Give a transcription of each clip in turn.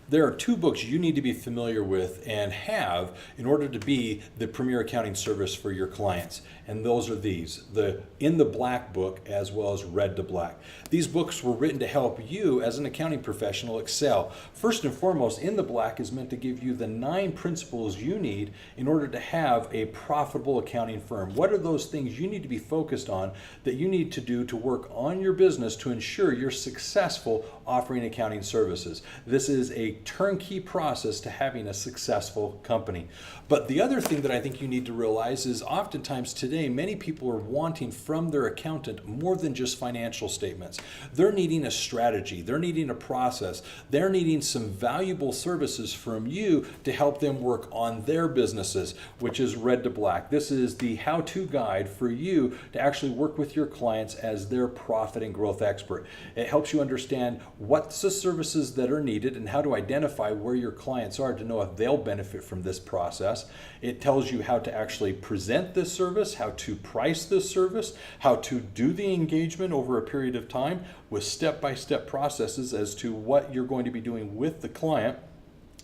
There are two books you need to be familiar with and have in order to be the premier accounting service for your clients. And those are these, the In the Black book as well as Red to Black. These books were written to help you as an accounting professional excel. First and foremost, In the Black is meant to give you the 9 principles you need in order to have a profitable accounting firm. What are those things you need to be focused on that you need to do to work on your business to ensure you're successful offering accounting services? This is a turnkey process to having a successful company. But the other thing that I think you need to realize is oftentimes today, many people are wanting from their accountant more than just financial statements. They're needing a strategy, they're needing a process, they're needing some valuable services from you to help them work on their businesses, which is Red to Black. This is the how-to guide for you to actually work with your clients as their profit and growth expert. It helps you understand what's the services that are needed and how to identify where your clients are to know if they'll benefit from this process. It tells you how to actually present this service, how to price this service, how to do the engagement over a period of time with step-by-step processes as to what you're going to be doing with the client.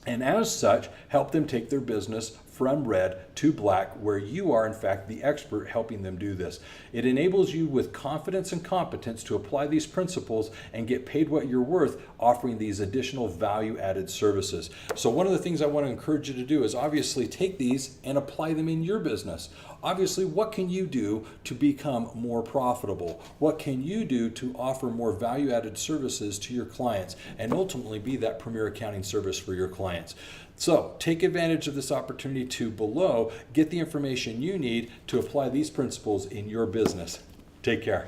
And as such, help them take their business from red to black, where you are in fact the expert helping them do this. It enables you with confidence and competence to apply these principles and get paid what you're worth, offering these additional value-added services. So one of the things I want to encourage you to do is obviously take these and apply them in your business. Obviously, what can you do to become more profitable? What can you do to offer more value-added services to your clients and ultimately be that premier accounting service for your clients? So take advantage of this opportunity to below get the information you need to apply these principles in your business. Take care.